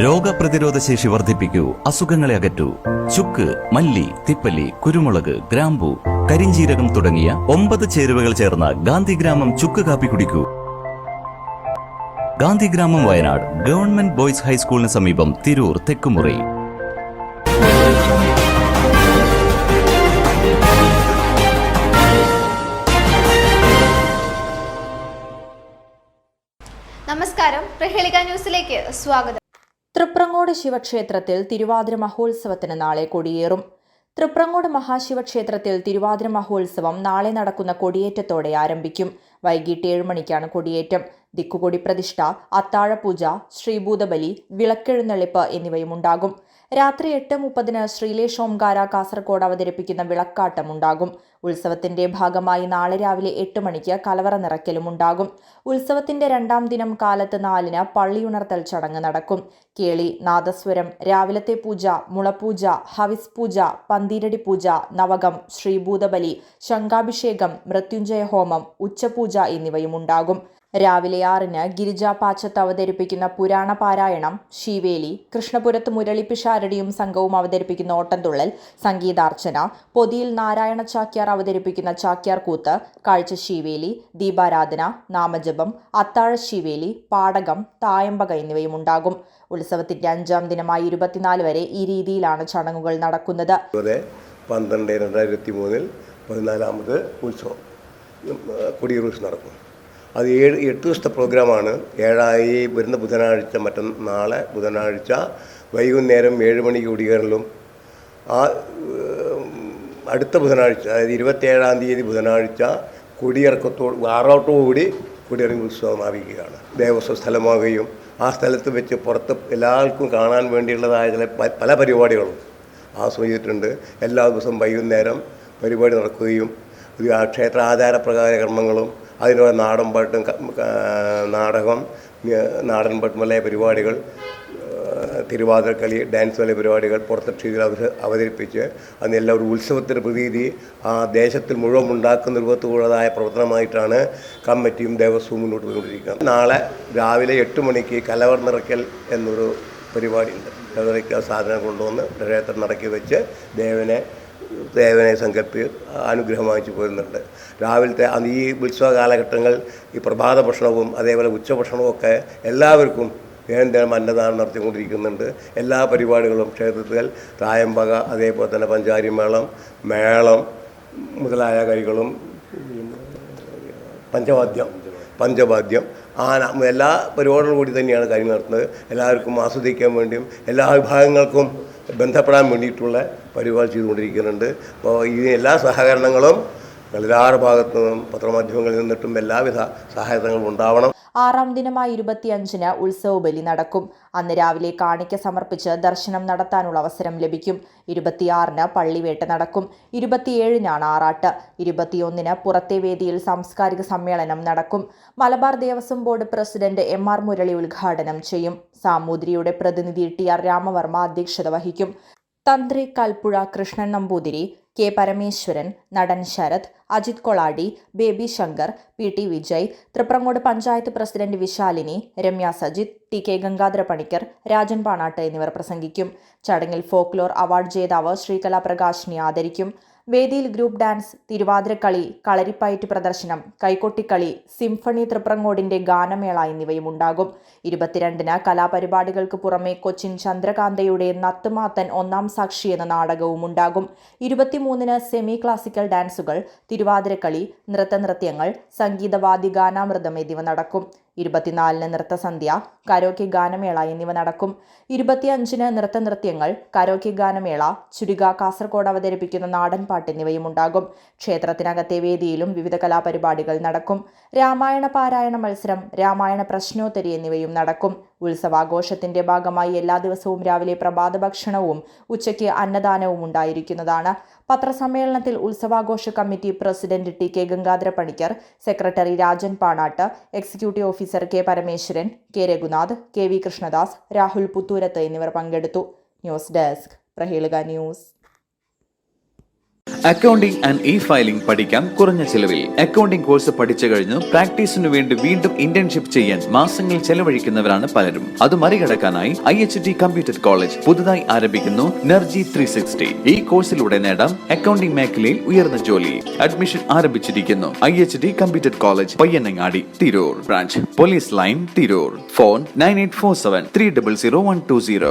രോഗപ്രതിരോധ ശേഷി വർദ്ധിപ്പിക്കൂ, അസുഖങ്ങളെ അകറ്റൂ. ചുക്ക്, മല്ലി, തിപ്പല്ലി, കുരുമുളക്, ഗ്രാമ്പു, കരിഞ്ജീരകം തുടങ്ങിയ 9 ചേരുവകൾ ചേർന്ന ഗാന്ധിഗ്രാമം ചുക്ക് കാപ്പി കുടിക്കൂ. ഗാന്ധിഗ്രാമം, വയനാട് ഗവൺമെന്റ് ബോയ്സ് ഹൈസ്കൂളിന് സമീപം, തിരൂർ തെക്കുമുറി. നമസ്കാരം, പ്രഹേളിക ന്യൂസിലേക്ക് സ്വാഗതം. തൃപ്രങ്ങോട് ശിവക്ഷേത്രത്തിൽ തിരുവാതിര മഹോത്സവത്തിന് നാളെ കൊടിയേറും. തൃപ്രങ്ങോട് മഹാശിവക്ഷേത്രത്തിൽ തിരുവാതിര മഹോത്സവം നാളെ നടക്കുന്ന കൊടിയേറ്റത്തോടെ ആരംഭിക്കും. വൈകിട്ട് 7 മണിക്കാണ് കൊടിയേറ്റം. ദിക്കുകൊടി പ്രതിഷ്ഠ, അത്താഴപൂജ, ശ്രീഭൂതബലി, വിളക്കെഴുന്നള്ളിപ്പ് എന്നിവയുമുണ്ടാകും. രാത്രി 8:30 ശ്രീലേഷോംകാര കാസർഗോഡ് അവതരിപ്പിക്കുന്ന വിളക്കാട്ടം ഉണ്ടാകും. ഉത്സവത്തിന്റെ ഭാഗമായി നാളെ രാവിലെ 8 മണിക്ക് കലവറ നിറയ്ക്കലുമുണ്ടാകും. ഉത്സവത്തിന്റെ 2ാം ദിനം കാലത്ത് 4-ന് പള്ളിയുണർത്തൽ ചടങ്ങ് നടക്കും. കേളി, നാദസ്വരം, രാവിലത്തെ പൂജ, മുളപൂജ, ഹവിസ് പൂജ, പന്തീരടി പൂജ, നവകം, ശ്രീഭൂതബലി, ശംഖാഭിഷേകം, മൃത്യുഞ്ജയ ഹോമം, ഉച്ചപൂജ എന്നിവയുമുണ്ടാകും. രാവിലെ 6-ന് ഗിരിജാപാച്ചത്ത് അവതരിപ്പിക്കുന്ന പുരാണ പാരായണം, ശീവേലി, കൃഷ്ണപുരത്ത് മുരളിപ്പിഷാരടിയും സംഘവും അവതരിപ്പിക്കുന്ന ഓട്ടംതുള്ളൽ, സംഗീതാർച്ചന, പൊതിയിൽ നാരായണ ചാക്യാർ അവതരിപ്പിക്കുന്ന ചാക്യാർ കൂത്ത്, കാഴ്ച ശീവേലി, ദീപാരാധന, നാമജപം, അത്താഴ ശീവേലി, പാടകം, തായമ്പക എന്നിവയുമുണ്ടാകും. ഉത്സവത്തിന്റെ 5ാം ദിനമായി 24 വരെ ഈ രീതിയിലാണ് ചടങ്ങുകൾ നടക്കുന്നത്. 12/2023 14ാമത് ഉത്സവം കൊടിയേറ് നടക്കും. അത് 8 ദിവസത്തെ പ്രോഗ്രാമാണ്. 7 വരുന്ന ബുധനാഴ്ച, നാളെ ബുധനാഴ്ച വൈകുന്നേരം 7 മണിക്ക് കൊടിയേറലും, അടുത്ത ബുധനാഴ്ച അതായത് 27-ാം തീയതി ബുധനാഴ്ച ആറോട്ടോടുകൂടി കൊടിയിറങ്ങി ഉത്സവം ആരംഭിക്കുകയാണ്. ദേവസ്വം സ്ഥലമാകുകയും ആ സ്ഥലത്ത് വെച്ച് പുറത്ത് എല്ലാവർക്കും കാണാൻ വേണ്ടിയുള്ളതായ ചില പല പരിപാടികളും ആസ്വദിച്ചിട്ടുണ്ട്. എല്ലാ ദിവസവും വൈകുന്നേരം പരിപാടി നടക്കുകയും ക്ഷേത്ര ആചാരപ്രകാര കർമ്മങ്ങളും അതിനുള്ള നാടൻപാട്ടും നാടകം, നാടൻപാട്ട് മുതലായ പരിപാടികൾ, തിരുവാതിരക്കളി, ഡാൻസ് മുതലായ പരിപാടികൾ പുറത്തെത്തിയിൽ അവതരിപ്പിച്ച് അന്ന് എല്ലാവരും ഉത്സവത്തിൻ്റെ പ്രതീതി ആ ദേശത്തിൽ മുഴുവൻ ഉണ്ടാക്കുന്ന രൂപത്തിലുള്ളതായ പ്രവർത്തനമായിട്ടാണ് കമ്മിറ്റിയും ദേവസ്വവും മുന്നോട്ട് പോയിക്കൊണ്ടിരിക്കുന്നത്. നാളെ രാവിലെ 8 മണിക്ക് കലവർ നിറയ്ക്കൽ എന്നൊരു പരിപാടിയുണ്ട്. കലവറയ്ക്ക് സാധനം കൊണ്ടുവന്ന് ക്ഷേത്രം നടക്കി വെച്ച് ദേവനെ സങ്കല്പി അനുഗ്രഹം വാങ്ങിച്ചു പോരുന്നുണ്ട്. രാവിലത്തെ ഈ ഉത്സവ കാലഘട്ടങ്ങൾ ഈ പ്രഭാത ഭക്ഷണവും അതേപോലെ ഉച്ചഭക്ഷണവും ഒക്കെ എല്ലാവർക്കും അന്നദാനം നടത്തിക്കൊണ്ടിരിക്കുന്നുണ്ട്. എല്ലാ പരിപാടികളും ക്ഷേത്രത്തിൽ തായമ്പക, അതേപോലെ തന്നെ പഞ്ചാരിമേളം, മേളം മുതലായ കാര്യങ്ങളും, പഞ്ചവാദ്യം, ആന, എല്ലാ പരിപാടികളും കൂടി തന്നെയാണ് കാര്യം നടത്തുന്നത്. എല്ലാവർക്കും ആസ്വദിക്കാൻ വേണ്ടിയും എല്ലാ വിഭാഗങ്ങൾക്കും ബന്ധപ്പെടാൻ വേണ്ടിയിട്ടുള്ള പരിപാടി ചെയ്തുകൊണ്ടിരിക്കുന്നുണ്ട്. അപ്പോൾ ഈ എല്ലാ സഹകരണങ്ങളും എല്ലാവരുടെ ഭാഗത്തു നിന്നും പത്രമാധ്യമങ്ങളിൽ നിന്നിട്ടും എല്ലാവിധ സഹായങ്ങളും ഉണ്ടാവണം. 6ാം ദിനമായ 25-ന് ഉത്സവബലി നടക്കും. അന്ന് രാവിലെ കാണിക്ക സമർപ്പിച്ച് ദർശനം നടത്താനുള്ള അവസരം ലഭിക്കും. 26-ന് പള്ളിവേട്ട നടക്കും. 27-നാണ് ആറാട്ട്. 21-ന് പുറത്തെ വേദിയിൽ സാംസ്കാരിക സമ്മേളനം നടക്കും. Malabar Devaswom board president MR Murali ഉദ്ഘാടനം ചെയ്യും. സാമൂതിരിയുടെ പ്രതിനിധി TR രാമവർമ്മ അധ്യക്ഷത വഹിക്കും. തന്ത്രി കൽപ്പുഴ കൃഷ്ണൻ നമ്പൂതിരി, കെ പരമേശ്വരൻ, നടൻ Sarath, Ajith Koladi, Baby Shankar, PT Vijay, Thriprangode panchayat president Vishalini, Ramya Sajith, TK Gangadhara Panicker, Rajan Panat എന്നിവർ പ്രസംഗിക്കും. ചടങ്ങിൽ ഫോക്ലോർ അവാർഡ് ജേതാവ് ശ്രീകലാപ്രകാശിനെ ആദരിക്കും. വേദിയിൽ ഗ്രൂപ്പ് ഡാൻസ്, തിരുവാതിരക്കളി, കളരിപ്പയറ്റ് പ്രദർശനം, കൈകൊട്ടിക്കളി, സിംഫണി, തൃപ്രങ്ങോടിന്റെ ഗാനമേള എന്നിവയും ഉണ്ടാകും. 22-ന് കലാപരിപാടികൾക്ക് പുറമെ കൊച്ചിൻ ചന്ദ്രകാന്തയുടെ നത്തുമാത്തൻ 1-ാം സാക്ഷി എന്ന നാടകവും ഉണ്ടാകും. 23-ന് സെമി ക്ലാസിക്കൽ ഡാൻസുകൾ, തിരുവാതിരക്കളി, നൃത്തനൃത്യങ്ങൾ, സംഗീതവാദ്യ ഗാനാമൃതം എന്നിവ നടക്കും. 24-ന് നൃത്തസന്ധ്യ, കരോക്കെ ഗാനമേള എന്നിവ നടക്കും. 25-ന് നൃത്തനൃത്യങ്ങൾ, കരോക്കെ ഗാനമേള, ചുരിക, കാസർഗോഡ് അവതരിപ്പിക്കുന്ന നാടൻ പാട്ട് എന്നിവയും ഉണ്ടാകും. ക്ഷേത്രത്തിനകത്തെ വേദിയിലും വിവിധ കലാപരിപാടികൾ നടക്കും. രാമായണ പാരായണ മത്സരം, രാമായണ പ്രശ്നോത്തരി എന്നിവയും നടക്കും. ഉത്സവാഘോഷത്തിന്റെ ഭാഗമായി എല്ലാ ദിവസവും രാവിലെ പ്രഭാത ഭക്ഷണവും ഉച്ചയ്ക്ക് അന്നദാനവും ഉണ്ടായിരിക്കുന്നതാണ്. പത്രസമ്മേളനത്തിൽ ഉത്സവാഘോഷ committee president TK Gangadhara Panicker, secretary Rajan Panat, executive officer K Parameswaran, K Raghunath, KV Krishnadas, Rahul Puthurath എന്നിവർ പങ്കെടുത്തു. News desk, Prahelika news. Accounting and e filing പഠിക്കാം കുറഞ്ഞ ചിലവിൽ. അക്കൗണ്ടിംഗ് കോഴ്സ് പഠിച്ചു കഴിഞ്ഞു പ്രാക്ടീസിനു വേണ്ടി വീണ്ടും ഇന്റേൺഷിപ്പ് ചെയ്യാൻ മാസങ്ങൾ ചെലവഴിക്കുന്നവരാണ് പലരും. അത് മറികടക്കാനായി IHT കമ്പ്യൂട്ടർ കോളേജ് പുതുതായി ആരംഭിക്കുന്നു NERGY 360. ഈ കോഴ്സിലൂടെ നേടാം അക്കൗണ്ടിംഗ് മേഖലയിൽ ഉയർന്ന ജോലി. അഡ്മിഷൻ ആരംഭിച്ചിരിക്കുന്നു. IHT computer college Payyanangadi, Tirur. Branch police line, Tirur. Phone 9847 300 120.